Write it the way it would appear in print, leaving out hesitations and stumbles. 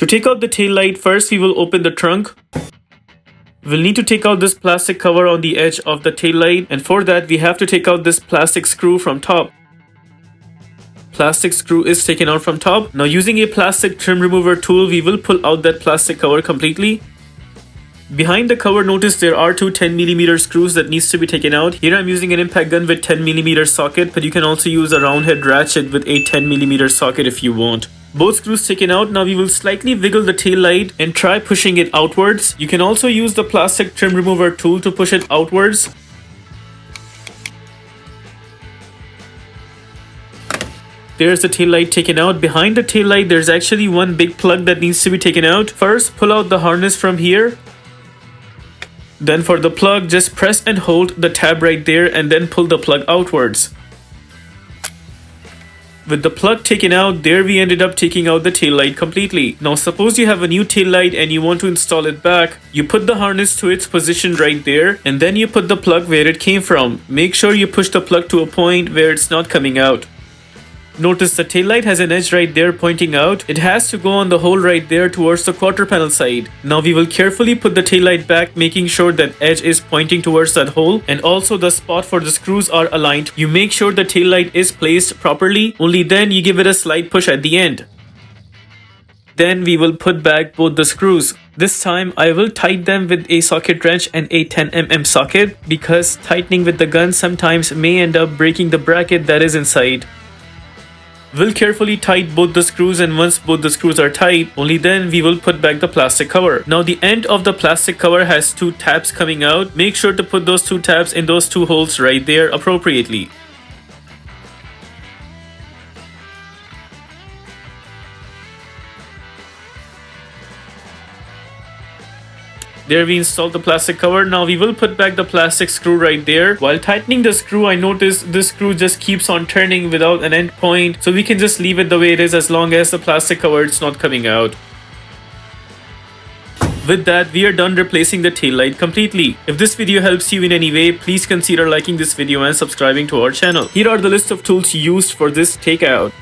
To take out the tail light, first we will open the trunk. We'll need to take out this plastic cover on the edge of the tail light, and for that we have to take out this plastic screw from top. Plastic screw is taken out from top. Now using a plastic trim remover tool, we will pull out that plastic cover completely. Behind the cover, notice there are two 10mm screws that needs to be taken out. Here I'm using an impact gun with 10mm socket, but you can also use a round head ratchet with a 10mm socket if you want. Both screws taken out. Now we will slightly wiggle the tail light and try pushing it outwards. You can also use the plastic trim remover tool to push it outwards. There's the tail light taken out. Behind the tail light, there's actually one big plug that needs to be taken out. First, pull out the harness from here. Then for the plug, just press and hold the tab right there and then pull the plug outwards. With the plug taken out, there we ended up taking out the tail light completely. Now suppose you have a new tail light and you want to install it back. You put the harness to its position right there and then you put the plug where it came from. Make sure you push the plug to a point where it's not coming out. Notice the tail light has an edge right there pointing out. It has to go on the hole right there towards the quarter panel side. Now we will carefully put the tail light back, making sure that edge is pointing towards that hole, and also the spot for the screws are aligned. You make sure the tail light is placed properly. Only then you give it a slight push at the end. Then we will put back both the screws. This time I will tighten them with a socket wrench and a 10mm socket, because tightening with the gun sometimes may end up breaking the bracket that is inside. We'll carefully tighten both the screws, and once both the screws are tight, only then we will put back the plastic cover. Now the end of the plastic cover has two tabs coming out. Make sure to put those two tabs in those two holes right there appropriately. There we installed the plastic cover. Now we will put back the plastic screw right there. While tightening the screw, I noticed this screw just keeps on turning without an end point. So we can just leave it the way it is as long as the plastic cover is not coming out. With that, we are done replacing the tail light completely. If this video helps you in any way, please consider liking this video and subscribing to our channel. Here are the list of tools used for this takeout.